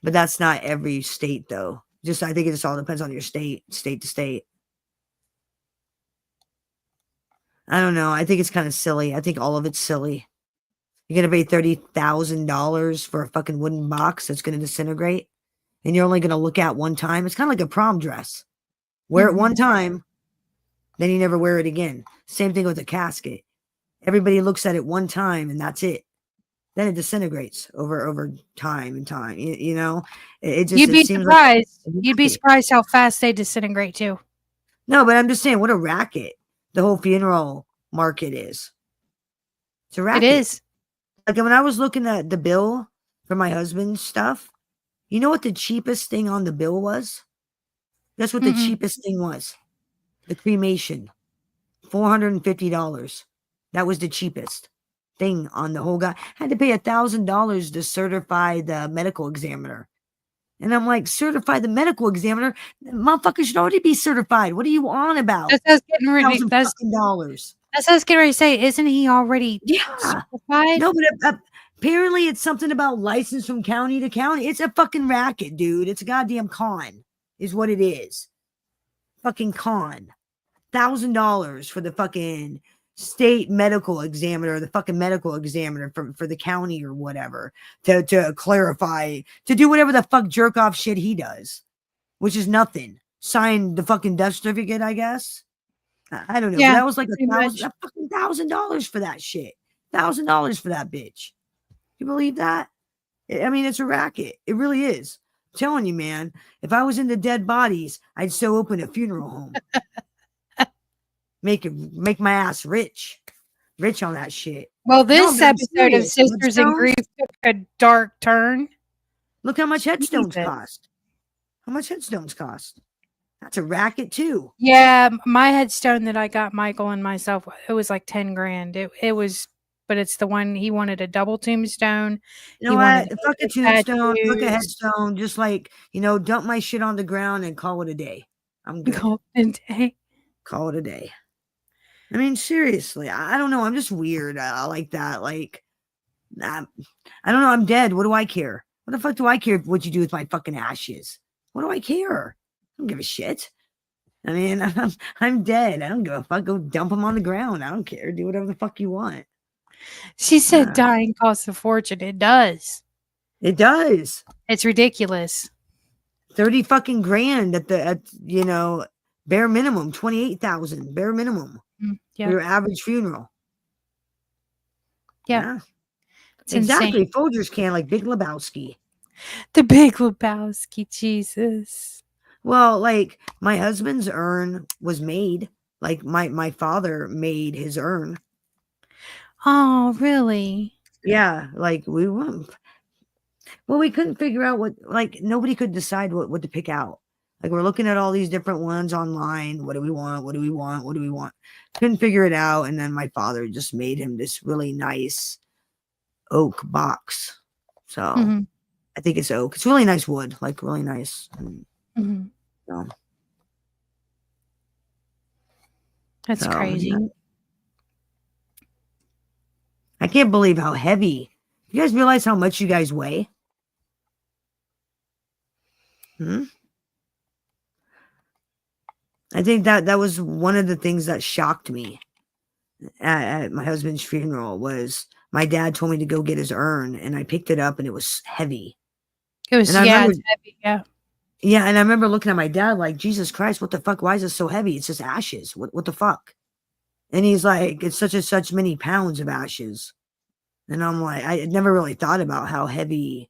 But that's not every state though. Just I think it just all depends on your state to state. I don't know. I think it's kind of silly. I think all of it's silly. You're gonna pay $30,000 for a fucking wooden box that's gonna disintegrate, and you're only gonna look at one time. It's kind of like a prom dress. Wear it one time, then you never wear it again. Same thing with a casket. Everybody looks at it one time, and that's it. Then it disintegrates over time and time. You know, it just you'd be surprised. Like you'd be surprised how fast they disintegrate too. No, but I'm just saying, what a racket the whole funeral market is. It's a racket. It is. Like when I was looking at the bill for my husband's stuff, you know what the cheapest thing on the bill was? That's what the cheapest thing was. The cremation. $450. That was the cheapest thing on the whole guy. Had to pay $1,000 to certify the medical examiner. And I'm like, certify the medical examiner? Motherfucker should already be certified. What are you on about? That's us getting ready. That's $1,000. That's what I was getting ready to say. Isn't he already certified? No, but apparently it's something about license from county to county. It's a fucking racket, dude. It's a goddamn con, is what it is. Fucking con. $1,000 for the fucking state medical examiner, the fucking medical examiner for the county or whatever to clarify, to do whatever the fuck jerk off shit he does, which is nothing. Sign the fucking death certificate, I guess. I don't know. Yeah, that was like $1,000 for that shit. $1,000 for that bitch. You believe that? I mean, it's a racket. It really is. I'm telling you, man. If I was into dead bodies, I'd so open a funeral home. Make my ass rich on that shit. Well, this episode of Sisters in Grief took a dark turn. Look how much headstones cost. How much headstones cost? That's a racket too. Yeah, my headstone that I got Michael and myself, it was like 10 grand. It was, but it's the one he wanted a double tombstone. You know what? Fuck a tombstone, fuck a headstone. Just like, dump my shit on the ground and call it a day. I'm good. Call it a day. Call it a day. I mean, seriously, I don't know. I'm just weird. I like that. Like, I don't know. I'm dead. What do I care? What the fuck do I care what you do with my fucking ashes? What do I care? I don't give a shit. I mean, I'm dead. I don't give a fuck. Go dump them on the ground. I don't care. Do whatever the fuck you want. She said dying costs a fortune. It does. It does. It's ridiculous. 30 fucking grand at bare minimum, 28,000 bare minimum. Yeah. Your average funeral. Yeah. Exactly. Insane. Folgers can, like Big Lebowski. The Big Lebowski, Jesus. Well, like my husband's urn was made. Like my father made his urn. Oh, really? Yeah. Like we couldn't figure out nobody could decide what to pick out. Like we're looking at all these different ones online. What do we want? What do we want? What do we want? Couldn't figure it out. And then my father just made him this really nice oak box. So I think it's oak. It's really nice wood, like really nice. That's crazy. Yeah. I can't believe how heavy. You guys realize how much you guys weigh? I think that was one of the things that shocked me at my husband's funeral was my dad told me to go get his urn and I picked it up and it was heavy. It was, it's heavy. Yeah. Yeah. And I remember looking at my dad like, Jesus Christ, what the fuck? Why is it so heavy? It's just ashes. What the fuck? And he's like, it's such many pounds of ashes. And I'm like, I never really thought about how heavy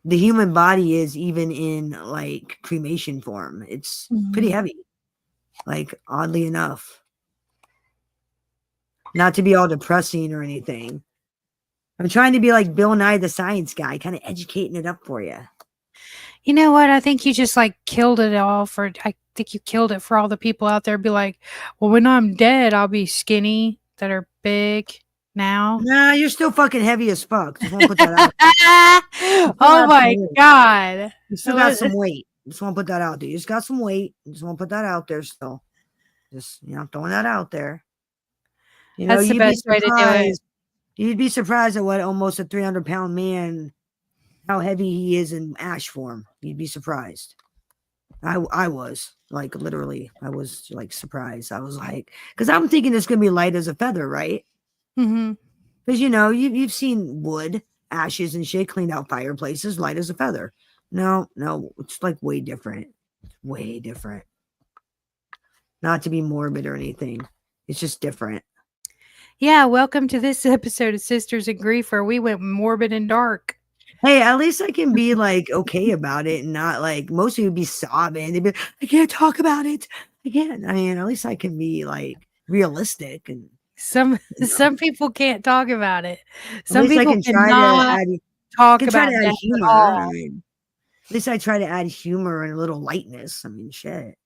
the human body is, even in like cremation form. It's pretty heavy. Like, oddly enough. Not to be all depressing or anything. I'm trying to be like Bill Nye the Science Guy, kind of educating it up for you. You know what? I think you just like killed it all I think you killed it for all the people out there. Be like, well, when I'm dead, I'll be skinny, that are big. now. Nah, you're still fucking heavy as fuck. Just want to put that out. Oh my God. You still got some weight. Just want to put that out there. You just got some weight. Just want to put that out there still. Just, throwing that out there. That's the best way to do it. You'd be surprised at what almost a 300-pound man, how heavy he is in ash form. You'd be surprised. I was like, literally, I was like surprised. I was like, because I'm thinking it's going to be light as a feather, right? Mm-hmm. Because, you've seen wood, ashes and shit cleaned out fireplaces, light as a feather. No, it's like way different. Way different. Not to be morbid or anything. It's just different. Yeah, welcome to this episode of Sisters in Grief, where we went morbid and dark. Hey, at least I can be like okay about it and not like most people would be sobbing. They'd be, I can't talk about it. I can't. I mean, at least I can be like realistic and some people can't talk about it. Some people cannot talk about it humor. At all. I mean, at least I try to add humor and a little lightness. I mean, shit.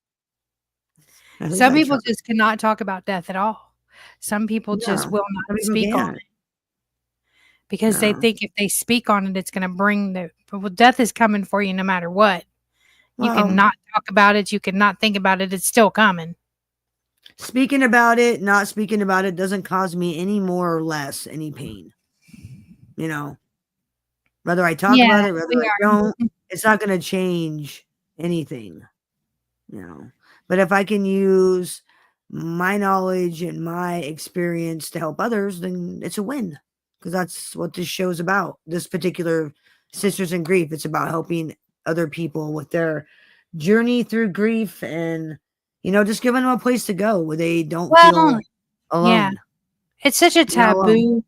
Some people just cannot talk about death at all. Some people just will not speak on it because they think if they speak on it, it's going to bring death is coming for you no matter what. You cannot talk about it. You cannot think about it. It's still coming. Speaking about it, not speaking about it doesn't cause me any more or less any pain. Whether I talk about it, whether I don't, it's not going to change anything. But if I can use my knowledge and my experience to help others, then it's a win. Because that's what this show's about. This particular Sisters in Grief, it's about helping other people with their journey through grief and, just giving them a place to go where they don't feel alone. Yeah. It's such a taboo.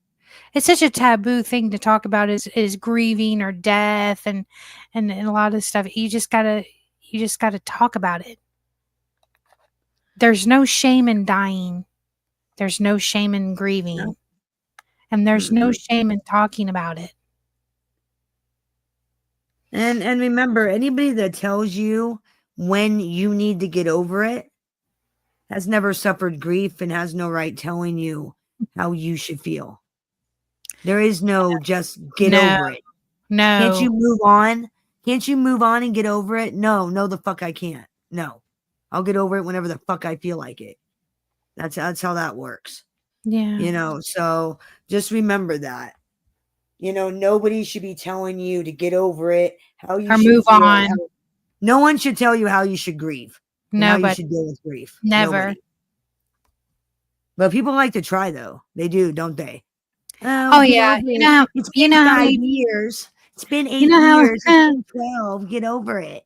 It's such a taboo thing to talk about is grieving or death and a lot of stuff. You just gotta talk about it. There's no shame in dying. There's no shame in grieving. No. And there's no shame in talking about it. And remember, anybody that tells you when you need to get over it has never suffered grief and has no right telling you how you should feel. There is no just get over it. No. Can't you move on? Can't you move on and get over it? No, the fuck I can't. No. I'll get over it whenever the fuck I feel like it. That's how that works. Yeah. So just remember that. Nobody should be telling you to get over it, how you should move on. No one should tell you how you should grieve. No, how but you should deal with grief. Never. Nobody. But people like to try though. They do, don't they? Oh yeah. It's been 5 years. It's been 8 years. It's been 12. Get over it.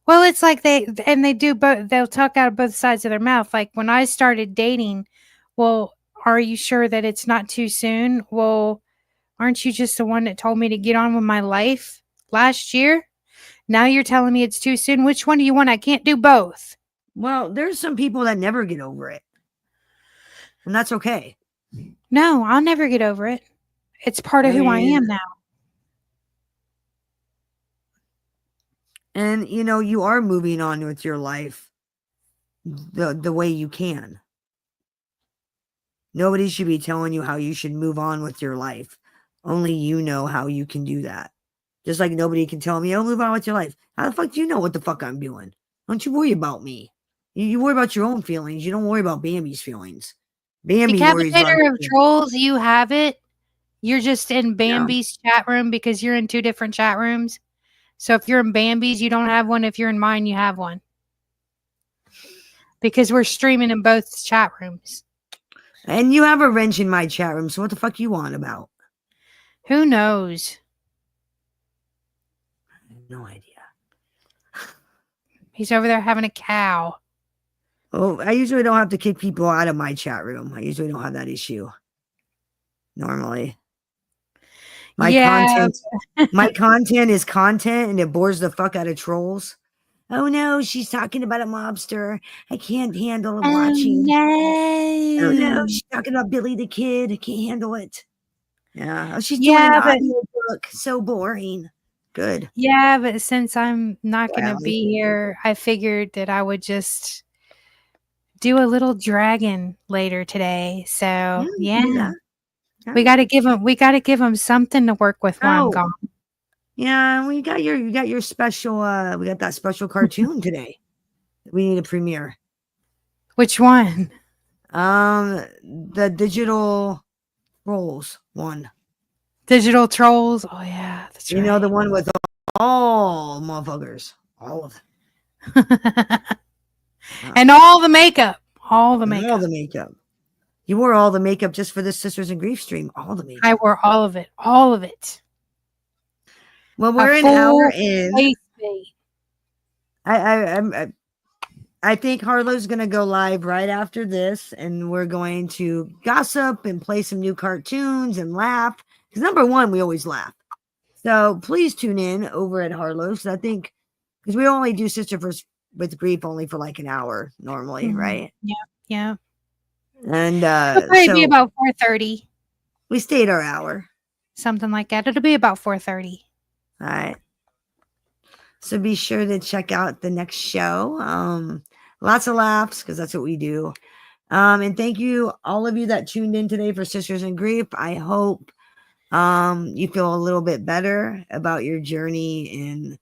Well, it's like they do both. They'll talk out of both sides of their mouth. Like when I started dating, well, are you sure that it's not too soon? Well, aren't you just the one that told me to get on with my life last year? Now you're telling me it's too soon. Which one do you want? I can't do both. Well, there's some people that never get over it. And that's okay. No, I'll never get over it. It's part of who I am now. And, you are moving on with your life the way you can. Nobody should be telling you how you should move on with your life. Only you know how you can do that. Just like nobody can tell me, oh, move on with your life. How the fuck do you know what the fuck I'm doing? Don't you worry about me. You worry about your own feelings. You don't worry about Bambi's feelings. Bambi worries about Decapitator of Trolls, you have it. You're just in Bambi's chat room because you're in 2 different chat rooms. So if you're in Bambi's, you don't have one. If you're in mine, you have one. Because we're streaming in both chat rooms. And you have a wrench in my chat room, so what the fuck you want about? Who knows? I have no idea. He's over there having a cow. Oh, I usually don't have to kick people out of my chat room. I usually don't have that issue. Normally. My content is content and it bores the fuck out of trolls. Oh no, she's talking about a mobster. I can't handle watching. No. Oh no, she's talking about Billy the Kid. I can't handle it. Yeah. Oh, she's doing an audiobook. So boring. Good. Yeah, but since I'm not going to be here, I figured that I would just do a little dragon later today. So, yeah. We got to give them something to work with while I'm gone. Yeah, we got your special we got that special cartoon today. We need a premiere. Which one? The Digital Trolls one. Digital Trolls. Oh yeah, that's right. You know, the one with all motherfuckers, all of them. And all the makeup. All the makeup. All the makeup. You wore all the makeup just for this Sisters in Grief stream. All the makeup. I wore all of it. All of it. Well, we're an hour in. I think Harlow's going to go live right after this, and we're going to gossip and play some new cartoons and laugh. Because number one, we always laugh. So please tune in over at Harlow's. I think because we only do Sister with Grief only for like an hour normally, right? Yeah. And it'll probably be about 4:30. We stayed our hour. Something like that. It'll be about 4:30. All right. So be sure to check out the next show. Lots of laughs because that's what we do. And thank you, all of you that tuned in today for Sisters in Grief. I hope you feel a little bit better about your journey in,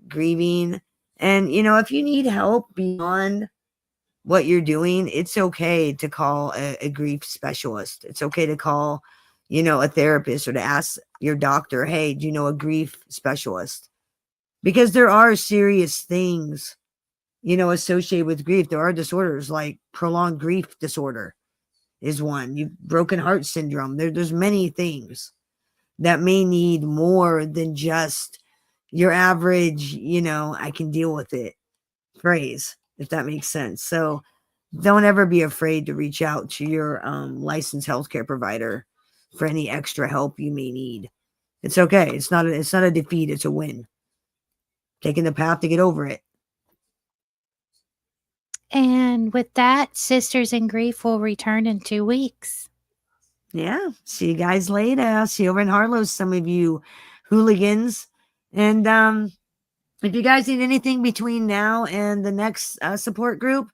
grieving. And, if you need help beyond what you're doing, it's okay to call a grief specialist. It's okay to call, a therapist or to ask your doctor, hey, do you know a grief specialist? Because there are serious things, associated with grief. There are disorders like prolonged grief disorder is one. Broken heart syndrome. There's many things that may need more than just your average, I can deal with it phrase, if that makes sense. So don't ever be afraid to reach out to your licensed healthcare provider for any extra help you may need. It's okay. It's not a defeat. It's a win. Taking the path to get over it. And with that, Sisters in Grief will return in 2 weeks. Yeah. See you guys later. I'll see you over in Harlow's, some of you hooligans. And if you guys need anything between now and the next support group,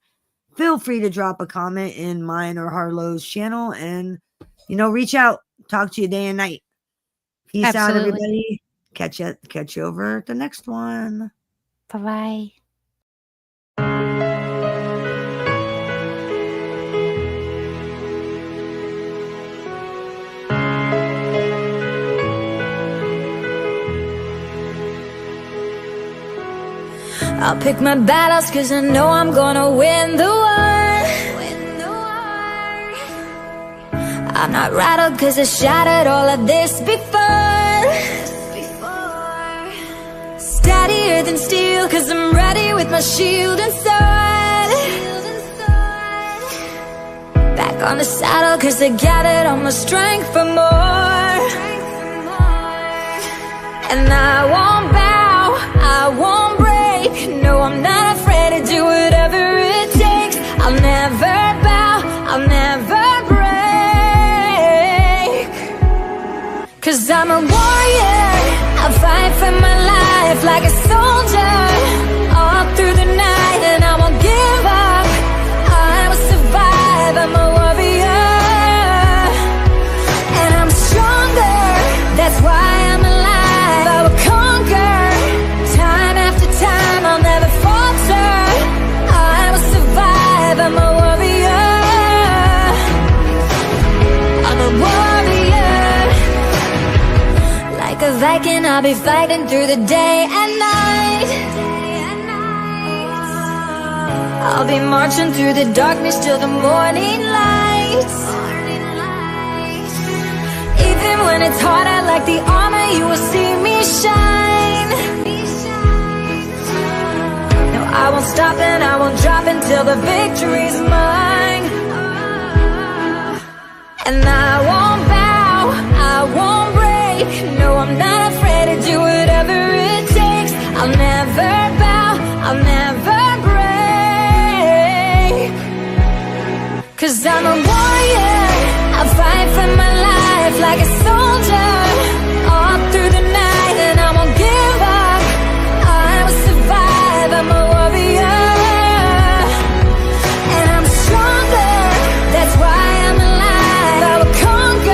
feel free to drop a comment in mine or Harlow's channel and, reach out. Talk to you day and night. Peace out, everybody. Catch you over at the next one. Bye-bye. I'll pick my battles cause I know I'm gonna win the war. I'm not rattled cause I shattered all of this before. Steadier than steel cause I'm ready with my shield and sword. Back on the saddle cause I gathered all my strength for more. And I won't bow, I won't break. No, I'm not afraid to do whatever it takes. I'll never bow, I'll never break. Cause I'm a warrior, I'll fight for my life like a soldier. All through the night and I won't give up. I will survive, I'm a warrior. And I'm stronger, that's why I'm alive. I will conquer, time after time, I'll never falter. I will survive, I'm a warrior. I'm a warrior. Like a Viking, I'll be fighting through the day and night. I'll be marching through the darkness till the morning light. Even when it's hard, I like the armor, you will see me shine. No, I won't stop and I won't drop until the victory's mine. And I won't bow, I won't break. No, I'm not afraid to do whatever it takes. I'll never bow, I'll never break. Cause I'm a warrior, I'll fight for my life like a soldier. All through the night and I won't give up. I will survive, I'm a warrior. And I'm stronger, that's why I'm alive. I will conquer.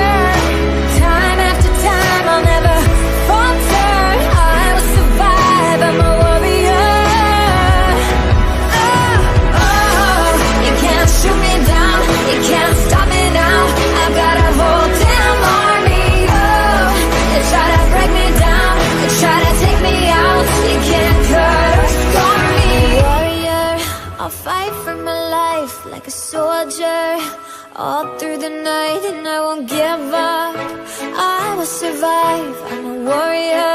a soldier all through the night, and I won't give up. I will survive, I'm a warrior.